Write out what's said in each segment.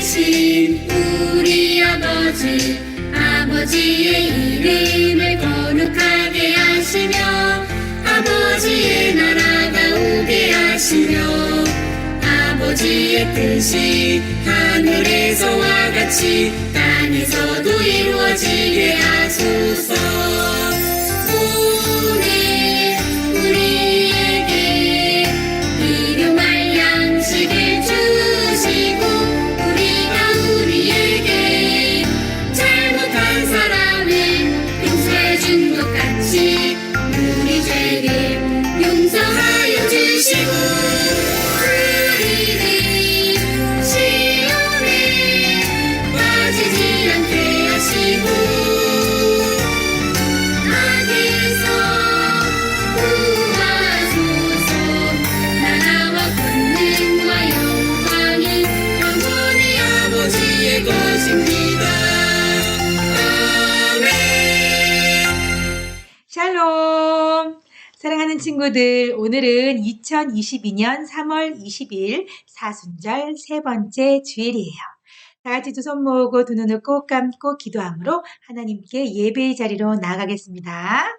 되신 우리 아버지의 이름을 거룩하게 하시며 아버지의 나라가 오게 하시며 아버지의 뜻이 하늘에서와 같이 땅에서도 이루어지게 하소서. 오늘 우리에게 일용할 양식을 주시고 우리에게 잘못한 사람을 용서해 준 것 같이 우리 죄를 용서하여 주시고 우리를 시험에 빠지지 않게 하시고 악에서 구하소서. 나라와 권능과 영광은 영원히 아버지의 것입니다. 아멘. 샬롬! 사랑하는 친구들, 오늘은 2022년 3월 20일 사순절 세 번째 주일이에요. 다 같이 두 손 모으고 두 눈을 꼭 감고 기도함으로 하나님께 예배의 자리로 나아가겠습니다.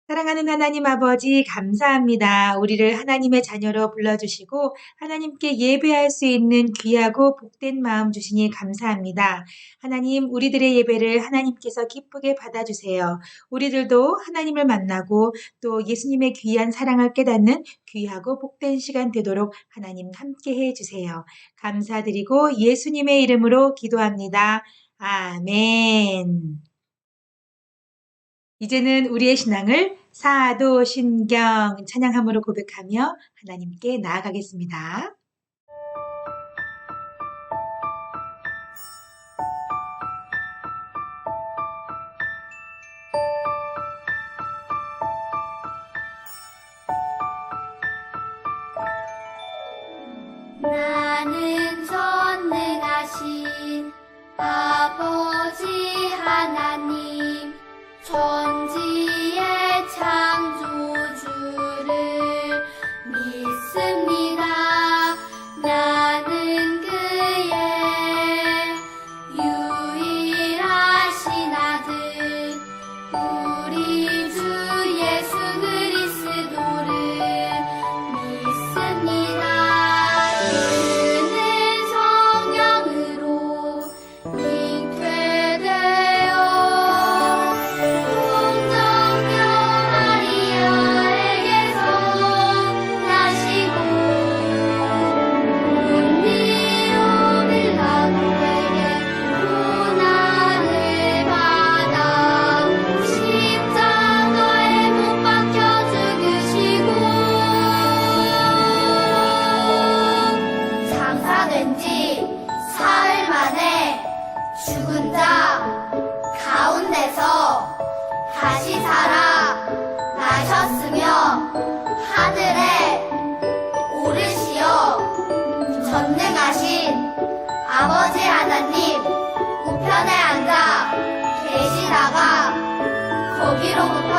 사랑하는 하나님 아버지 감사합니다. 우리를 하나님의 자녀로 불러주시고 하나님께 예배할 수 있는 귀하고 복된 마음 주시니 감사합니다. 하나님, 우리들의 예배를 하나님께서 기쁘게 받아주세요. 우리들도 하나님을 만나고 또 예수님의 귀한 사랑을 깨닫는 귀하고 복된 시간 되도록 하나님 함께 해주세요. 감사드리고 예수님의 이름으로 기도합니다. 아멘. 이제는 우리의 신앙을 사도신경 찬양함으로 고백하며 하나님께 나아가겠습니다. 나는 전능하신 아버지 하나님 천지의 창조주를 믿습니다. 나는 그의 유일하신 아들 우리 주 예수 그리스도를 믿습니다. 그는 성령으로 잉태되어 동정녀 마리아에게서 나시고 본디오 빌라도에게 고난을 받아 십자가에 못 박혀 죽으시고 장사된 지 사흘 만에 죽은 자 가운데서 다시 살아 나셨으며 하늘에 오르시어 전능하신 아버지 하나님 우편에 앉아 계시다가 거기로부터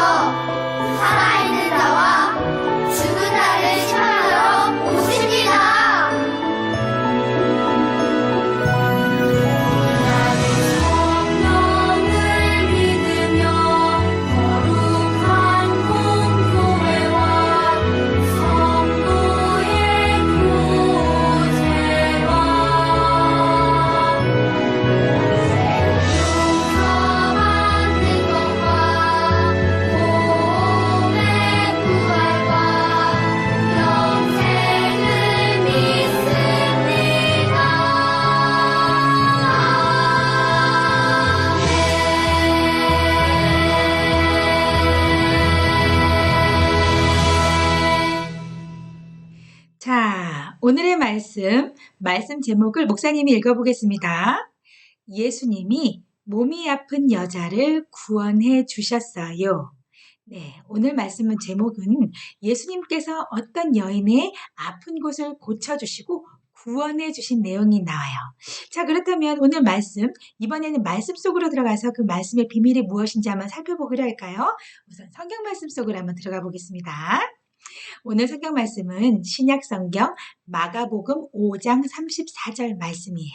살아있는 자와 죽은 자를 심판하러 오십니다. 나는 성령을 믿으며 거룩한 공교회와 성도의 교제와 용서받는 것과 몸의 부활과 영생을 믿습니다. 자, 오늘의 말씀 제목을 목사님이 읽어보겠습니다. 예수님이 몸이 아픈 여자를 구원해 주셨어요. 네, 오늘 말씀은 제목은 예수님께서 어떤 여인의 아픈 곳을 고쳐주시고 구원해 주신 내용이 나와요. 자, 그렇다면 오늘 이번에는 말씀 속으로 들어가서 그 말씀의 비밀이 무엇인지 한번 살펴보기로 할까요? 우선 성경 말씀 속으로 한번 들어가 보겠습니다. 오늘 성경 말씀은 신약 성경 마가복음 5장 34절 말씀이에요.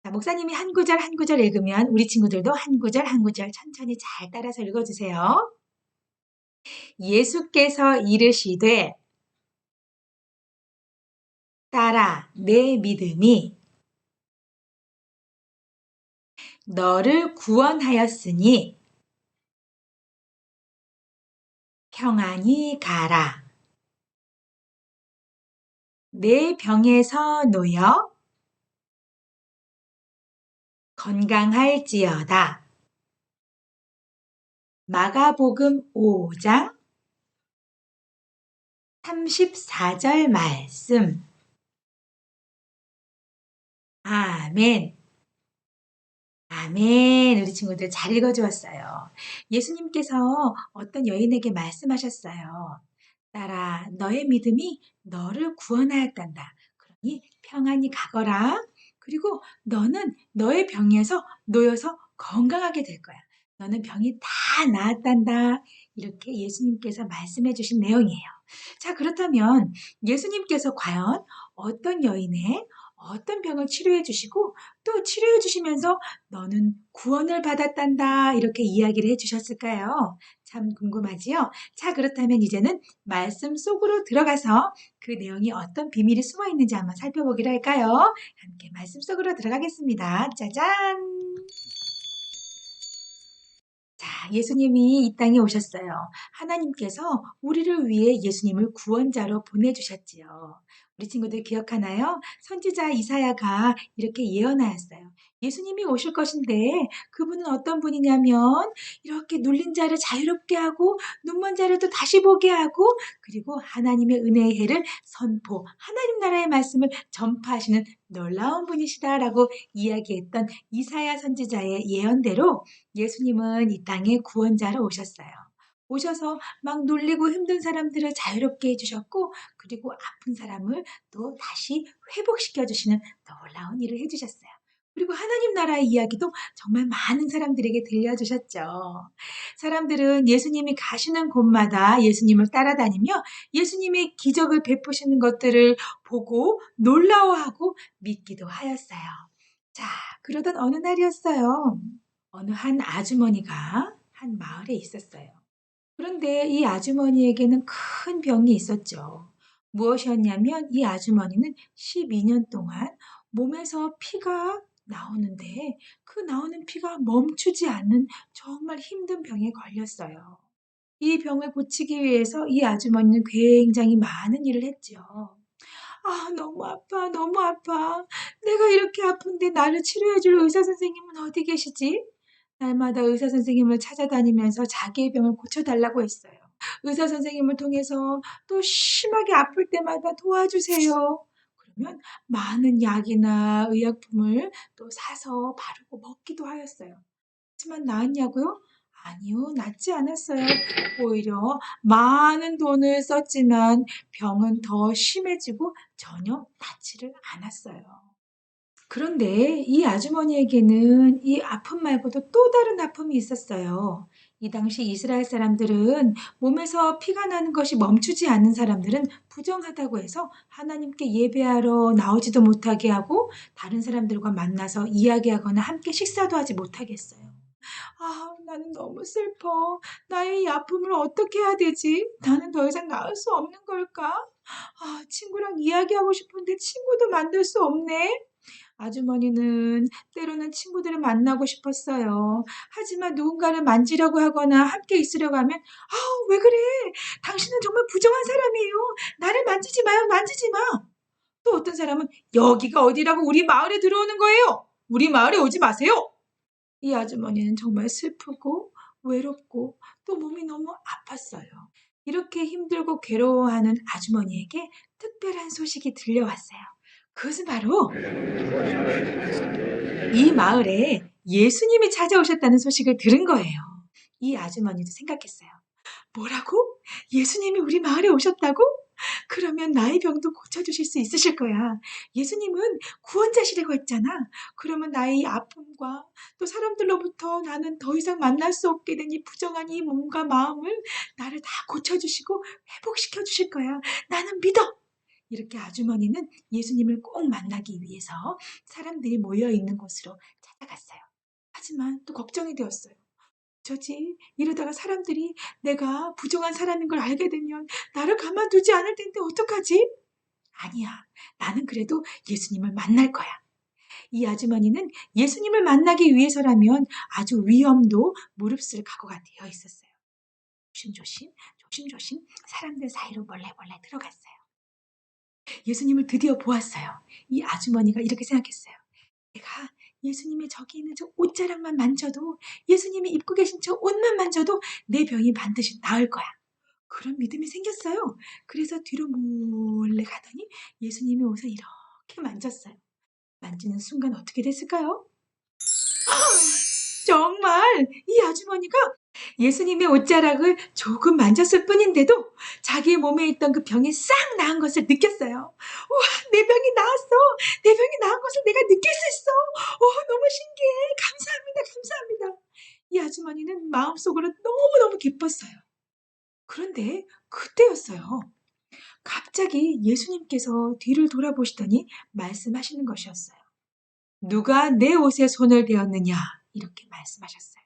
자, 목사님이 한 구절 한 구절 읽으면 우리 친구들도 한 구절 한 구절 천천히 잘 따라서 읽어주세요. 예수께서 이르시되 따라 내 믿음이 너를 구원하였으니 평안히 가라. 내 병에서 놓여 건강할지어다. 마가복음 5장 34절 말씀. 아멘. 아멘. 우리 친구들 잘 읽어주었어요. 예수님께서 어떤 여인에게 말씀하셨어요. 따라 너의 믿음이 너를 구원하였단다. 그러니 평안히 가거라. 그리고 너는 너의 병에서 놓여서 건강하게 될 거야. 너는 병이 다 나았단다. 이렇게 예수님께서 말씀해 주신 내용이에요. 자, 그렇다면 예수님께서 과연 어떤 여인의 어떤 병을 치료해 주시고 또 치료해 주시면서 너는 구원을 받았단다. 이렇게 이야기를 해 주셨을까요? 참 궁금하지요? 자, 그렇다면 이제는 말씀 속으로 들어가서 그 내용이 어떤 비밀이 숨어 있는지 한번 살펴보기로 할까요? 함께 말씀 속으로 들어가겠습니다. 짜잔! 자, 예수님이 이 땅에 오셨어요. 하나님께서 우리를 위해 예수님을 구원자로 보내주셨지요. 우리 친구들 기억하나요? 선지자 이사야가 이렇게 예언하였어요. 예수님이 오실 것인데 그분은 어떤 분이냐면 이렇게 눌린 자를 자유롭게 하고 눈먼 자를 또 다시 보게 하고 그리고 하나님의 은혜의 해를 선포, 하나님 나라의 말씀을 전파하시는 놀라운 분이시다라고 이야기했던 이사야 선지자의 예언대로 예수님은 이 땅에 구원자로 오셨어요. 오셔서 막 놀리고 힘든 사람들을 자유롭게 해주셨고 그리고 아픈 사람을 또 다시 회복시켜 주시는 놀라운 일을 해주셨어요. 그리고 하나님 나라의 이야기도 정말 많은 사람들에게 들려주셨죠. 사람들은 예수님이 가시는 곳마다 예수님을 따라다니며 예수님이 기적을 베푸시는 것들을 보고 놀라워하고 믿기도 하였어요. 자, 그러던 어느 날이었어요. 어느 한 아주머니가 한 마을에 있었어요. 그런데 이 아주머니에게는 큰 병이 있었죠. 무엇이었냐면 이 아주머니는 12년 동안 몸에서 피가 나오는데 그 나오는 피가 멈추지 않는 정말 힘든 병에 걸렸어요. 이 병을 고치기 위해서 이 아주머니는 굉장히 많은 일을 했죠. 아, 너무 아파, 너무 아파. 내가 이렇게 아픈데 나를 치료해줄 의사 선생님은 어디 계시지? 날마다 의사 선생님을 찾아다니면서 자기의 병을 고쳐달라고 했어요. 의사 선생님을 통해서 또 심하게 아플 때마다 도와주세요. 그러면 많은 약이나 의약품을 또 사서 바르고 먹기도 하였어요. 하지만 나았냐고요? 아니요, 낫지 않았어요. 오히려 많은 돈을 썼지만 병은 더 심해지고 전혀 낫지를 않았어요. 그런데 이 아주머니에게는 이 아픔 말고도 또 다른 아픔이 있었어요. 이 당시 이스라엘 사람들은 몸에서 피가 나는 것이 멈추지 않는 사람들은 부정하다고 해서 하나님께 예배하러 나오지도 못하게 하고 다른 사람들과 만나서 이야기하거나 함께 식사도 하지 못하게 했어요. 아, 나는 너무 슬퍼. 나의 이 아픔을 어떻게 해야 되지? 나는 더 이상 나을 수 없는 걸까? 아, 친구랑 이야기하고 싶은데 친구도 만들 수 없네. 아주머니는 때로는 친구들을 만나고 싶었어요. 하지만 누군가를 만지려고 하거나 함께 있으려고 하면 아우, 왜 그래? 당신은 정말 부정한 사람이에요. 나를 만지지 마요. 만지지 마. 또 어떤 사람은 여기가 어디라고 우리 마을에 들어오는 거예요. 우리 마을에 오지 마세요. 이 아주머니는 정말 슬프고 외롭고 또 몸이 너무 아팠어요. 이렇게 힘들고 괴로워하는 아주머니에게 특별한 소식이 들려왔어요. 그것은 바로 이 마을에 예수님이 찾아오셨다는 소식을 들은 거예요. 이 아주머니도 생각했어요. 뭐라고? 예수님이 우리 마을에 오셨다고? 그러면 나의 병도 고쳐주실 수 있으실 거야. 예수님은 구원자시라고 했잖아. 그러면 나의 이 아픔과 또 사람들로부터 나는 더 이상 만날 수 없게 된 이 부정한 이 몸과 마음을 나를 다 고쳐주시고 회복시켜 주실 거야. 나는 믿어. 이렇게 아주머니는 예수님을 꼭 만나기 위해서 사람들이 모여있는 곳으로 찾아갔어요. 하지만 또 걱정이 되었어요. 저지 이러다가 사람들이 내가 부정한 사람인 걸 알게 되면 나를 가만두지 않을 텐데 어떡하지? 아니야. 나는 그래도 예수님을 만날 거야. 이 아주머니는 예수님을 만나기 위해서라면 아주 위험도 무릅쓸 각오가 되어 있었어요. 조심조심, 조심조심 사람들 사이로 몰래 들어갔어요. 예수님을 드디어 보았어요. 이 아주머니가 이렇게 생각했어요. 내가 예수님의 저기 있는 저 옷자락만 만져도, 예수님이 입고 계신 저 옷만 만져도 내 병이 반드시 나을 거야. 그런 믿음이 생겼어요. 그래서 뒤로 몰래 가더니 예수님의 옷을 이렇게 만졌어요. 만지는 순간 어떻게 됐을까요? 정말 이 아주머니가 예수님의 옷자락을 조금 만졌을 뿐인데도 자기의 몸에 있던 그 병이 싹 나은 것을 느꼈어요. 우와, 내 병이 나았어. 내 병이 나은 것을 내가 느낄 수 있어. 너무 신기해. 감사합니다. 이 아주머니는 마음속으로 너무너무 기뻤어요. 그런데 그때였어요. 갑자기 예수님께서 뒤를 돌아보시더니 말씀하시는 것이었어요. 누가 내 옷에 손을 대었느냐? 이렇게 말씀하셨어요.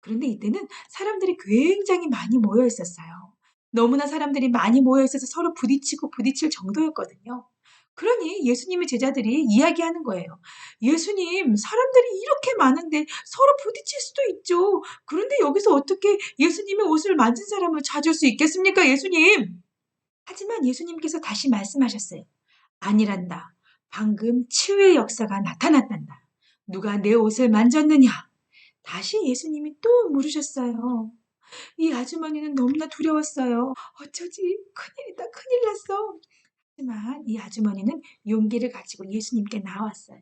그런데 이때는 사람들이 굉장히 많이 모여 있었어요. 너무나 사람들이 많이 모여 있어서 서로 부딪히고 부딪힐 정도였거든요. 그러니 예수님의 제자들이 이야기하는 거예요. 예수님, 사람들이 이렇게 많은데 서로 부딪힐 수도 있죠. 그런데 여기서 어떻게 예수님의 옷을 만진 사람을 찾을 수 있겠습니까, 예수님? 하지만 예수님께서 다시 말씀하셨어요. 아니란다. 방금 치유의 역사가 나타났단다. 누가 내 옷을 만졌느냐? 다시 예수님이 또 물으셨어요. 이 아주머니는 너무나 두려웠어요. 어쩌지? 큰일이다. 큰일 났어. 하지만 이 아주머니는 용기를 가지고 예수님께 나왔어요.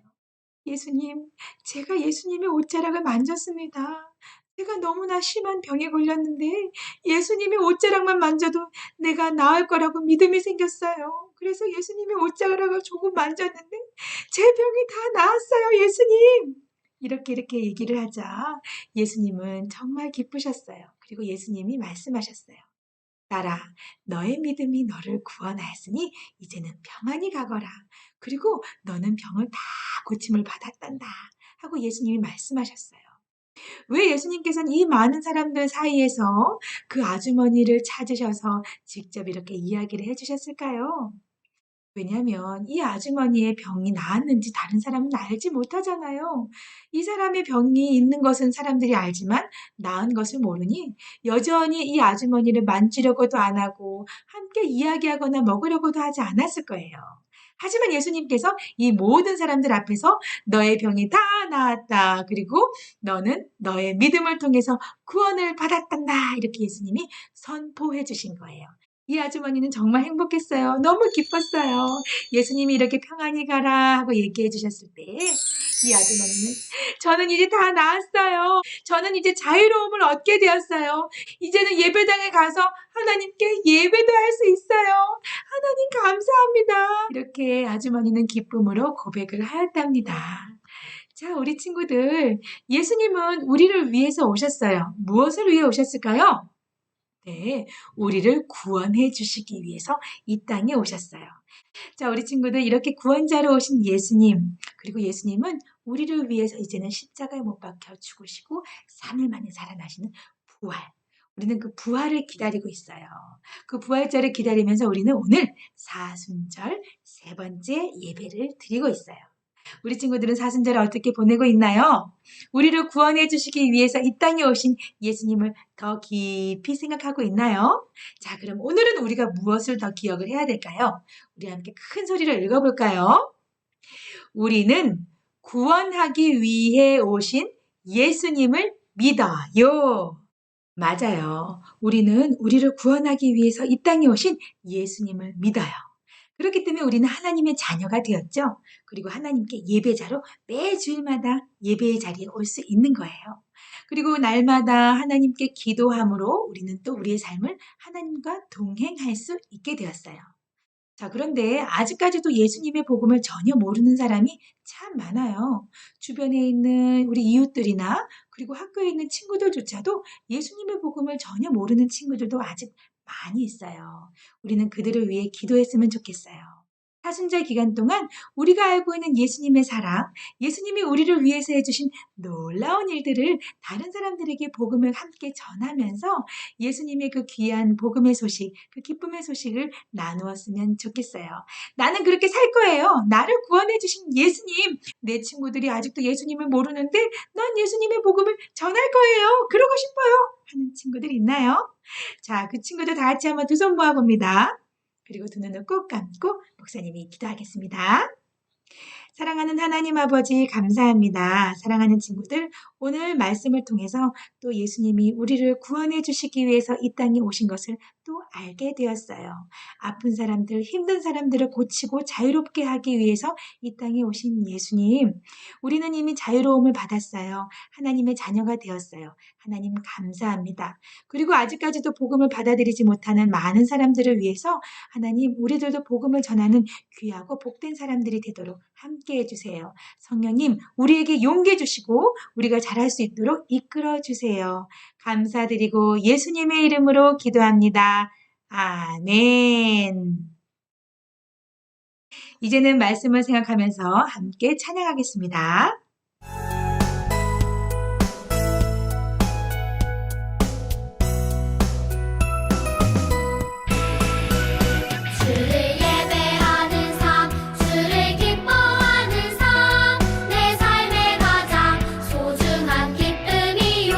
예수님, 제가 예수님의 옷자락을 만졌습니다. 제가 너무나 심한 병에 걸렸는데 예수님의 옷자락만 만져도 내가 나을 거라고 믿음이 생겼어요. 그래서 예수님의 옷자락을 조금 만졌는데 제 병이 다 나았어요, 예수님. 이렇게 얘기를 하자 예수님은 정말 기쁘셨어요. 그리고 예수님이 말씀하셨어요. 딸아, 너의 믿음이 너를 구원하였으니 이제는 평안히 가거라. 그리고 너는 병을 다 고침을 받았단다. 하고 예수님이 말씀하셨어요. 왜 예수님께서는 이 많은 사람들 사이에서 그 아주머니를 찾으셔서 직접 이렇게 이야기를 해주셨을까요? 왜냐하면 이 아주머니의 병이 나았는지 다른 사람은 알지 못하잖아요. 이 사람의 병이 있는 것은 사람들이 알지만 나은 것을 모르니 여전히 이 아주머니를 만지려고도 안 하고 함께 이야기하거나 먹으려고도 하지 않았을 거예요. 하지만 예수님께서 이 모든 사람들 앞에서 너의 병이 다 나았다. 그리고 너는 너의 믿음을 통해서 구원을 받았단다. 이렇게 예수님이 선포해 주신 거예요. 이 아주머니는 정말 행복했어요. 너무 기뻤어요. 예수님이 이렇게 평안히 가라 하고 얘기해 주셨을 때 이 아주머니는 저는 이제 다 나았어요. 저는 이제 자유로움을 얻게 되었어요. 이제는 예배당에 가서 하나님께 예배도 할 수 있어요. 하나님 감사합니다. 이렇게 아주머니는 기쁨으로 고백을 하였답니다. 자, 우리 친구들, 예수님은 우리를 위해서 오셨어요. 무엇을 위해 오셨을까요? 네, 우리를 구원해 주시기 위해서 이 땅에 오셨어요. 자, 우리 친구들 이렇게 구원자로 오신 예수님, 그리고 예수님은 우리를 위해서 이제는 십자가에 못 박혀 죽으시고 3일 만에 살아나시는 부활. 우리는 그 부활을 기다리고 있어요. 그 부활절을 기다리면서 우리는 오늘 사순절 세 번째 예배를 드리고 있어요. 우리 친구들은 사순절을 어떻게 보내고 있나요? 우리를 구원해 주시기 위해서 이 땅에 오신 예수님을 더 깊이 생각하고 있나요? 자, 그럼 오늘은 우리가 무엇을 더 기억을 해야 될까요? 우리 함께 큰 소리로 읽어볼까요? 우리는 구원하기 위해 오신 예수님을 믿어요. 맞아요. 우리는 우리를 구원하기 위해서 이 땅에 오신 예수님을 믿어요. 그렇기 때문에 우리는 하나님의 자녀가 되었죠. 그리고 하나님께 예배자로 매 주일마다 예배의 자리에 올 수 있는 거예요. 그리고 날마다 하나님께 기도함으로 우리는 또 우리의 삶을 하나님과 동행할 수 있게 되었어요. 자, 그런데 아직까지도 예수님의 복음을 전혀 모르는 사람이 참 많아요. 주변에 있는 우리 이웃들이나 그리고 학교에 있는 친구들조차도 예수님의 복음을 전혀 모르는 친구들도 아직 많이 있어요. 우리는 그들을 위해 기도했으면 좋겠어요. 사순절 기간 동안 우리가 알고 있는 예수님의 사랑, 예수님이 우리를 위해서 해주신 놀라운 일들을 다른 사람들에게 복음을 함께 전하면서 예수님의 그 귀한 복음의 소식, 그 기쁨의 소식을 나누었으면 좋겠어요. 나는 그렇게 살 거예요. 나를 구원해 주신 예수님. 내 친구들이 아직도 예수님을 모르는데 난 예수님의 복음을 전할 거예요. 그러고 싶어요. 하는 친구들 있나요? 자, 그 친구들 다 같이 한번 두 손 모아봅니다. 그리고 두 눈을 꼭 감고 목사님이 기도하겠습니다. 사랑하는 하나님 아버지 감사합니다. 사랑하는 친구들, 오늘 말씀을 통해서 또 예수님이 우리를 구원해 주시기 위해서 이 땅에 오신 것을 또 알게 되었어요. 아픈 사람들, 힘든 사람들을 고치고 자유롭게 하기 위해서 이 땅에 오신 예수님, 우리는 이미 자유로움을 받았어요. 하나님의 자녀가 되었어요. 하나님 감사합니다. 그리고 아직까지도 복음을 받아들이지 못하는 많은 사람들을 위해서 하나님, 우리들도 복음을 전하는 귀하고 복된 사람들이 되도록 함께 해주세요. 성령님, 우리에게 용기 주시고 우리가 잘할 수 있도록 이끌어 주세요. 감사드리고 예수님의 이름으로 기도합니다. 아멘. 이제는 말씀을 생각하면서 함께 찬양하겠습니다. 주를 예배하는 삶, 주를 기뻐하는 삶, 내 삶의 가장 소중한 기쁨이요.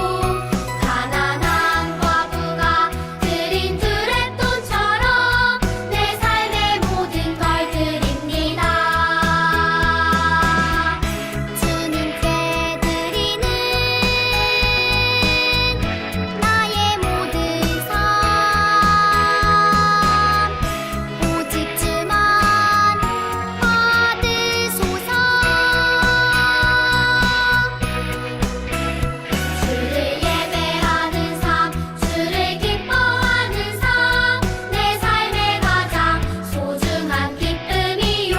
가난한 과부가 드린 두랩돈처럼 내 삶의 모든 걸 드립니다. 주님께 드리는 나의 모든 삶, 오직 주만 받으소서. 주를 예배하는 삶, 주를 기뻐하는 삶, 내 삶의 가장 소중한 기쁨이요.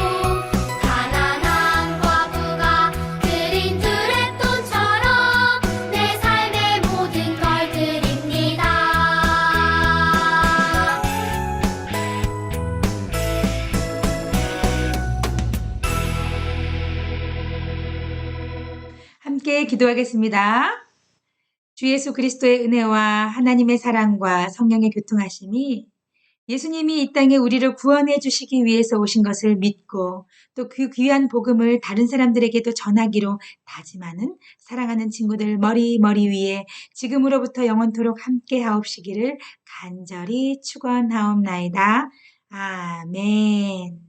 가난한 과부가 드린 두랩돈처럼 내 삶의 모든 걸 드립니다. 함께 기도하겠습니다. 주 예수 그리스도의 은혜와 하나님의 사랑과 성령의 교통하심이 예수님이 이 땅에 우리를 구원해 주시기 위해서 오신 것을 믿고 또 그 귀한 복음을 다른 사람들에게도 전하기로 다짐하는 사랑하는 친구들 머리 위에 지금으로부터 영원토록 함께 하옵시기를 간절히 축원하옵나이다. 아멘.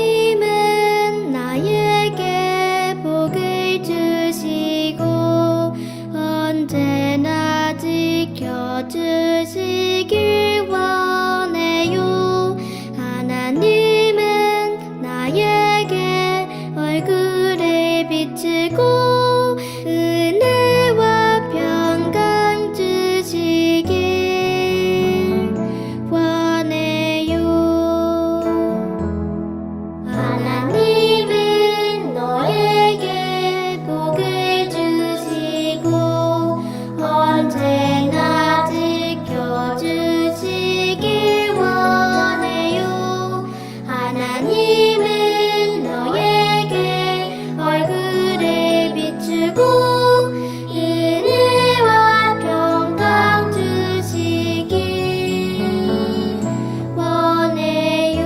하나님은 나에게 복을 주시고 언제나 지켜주시길 원해요. 하나님은 나에게 얼굴을 비추고 은혜와 평강 주시길 원해요. 하나님은 너에게 복을 주시고 언제나 지켜주시길 원해요. 하나님은 너에게 얼굴을 비추고 은혜와 평강 주시길 원해요.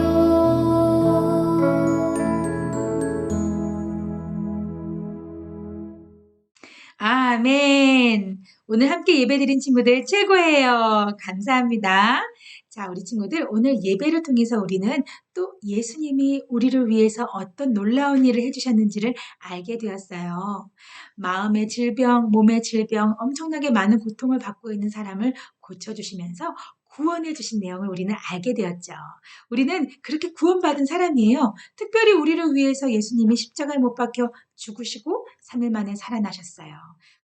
아멘. 오늘 함께 예배드린 친구들 최고예요. 감사합니다. 자, 우리 친구들 오늘 예배를 통해서 우리는 또 예수님이 우리를 위해서 어떤 놀라운 일을 해주셨는지를 알게 되었어요. 마음의 질병, 몸의 질병, 엄청나게 많은 고통을 받고 있는 사람을 고쳐주시면서 구원해 주신 내용을 우리는 알게 되었죠. 우리는 그렇게 구원받은 사람이에요. 특별히 우리를 위해서 예수님이 십자가에 못 박혀 죽으시고 3일 만에 살아나셨어요.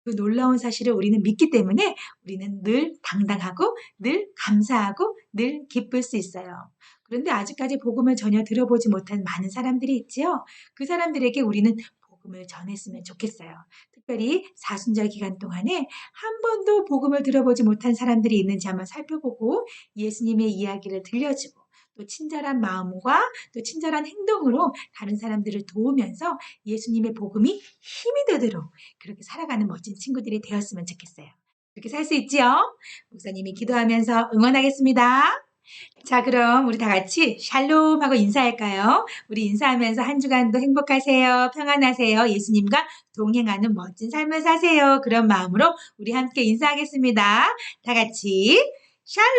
그 놀라운 사실을 우리는 믿기 때문에 우리는 늘 당당하고 늘 감사하고 늘 기쁠 수 있어요. 그런데 아직까지 복음을 전혀 들어보지 못한 많은 사람들이 있지요. 그 사람들에게 우리는 복음을 전했으면 좋겠어요. 특별히 사순절 기간 동안에 한 번도 복음을 들어보지 못한 사람들이 있는지 한번 살펴보고 예수님의 이야기를 들려주고 또 친절한 마음과 또 친절한 행동으로 다른 사람들을 도우면서 예수님의 복음이 힘이 되도록 그렇게 살아가는 멋진 친구들이 되었으면 좋겠어요. 그렇게 살 수 있지요? 목사님이 기도하면서 응원하겠습니다. 자, 그럼 우리 다 같이 샬롬 하고 인사할까요? 우리 인사하면서 한 주간도 행복하세요. 평안하세요. 예수님과 동행하는 멋진 삶을 사세요. 그런 마음으로 우리 함께 인사하겠습니다. 다 같이 샬롬!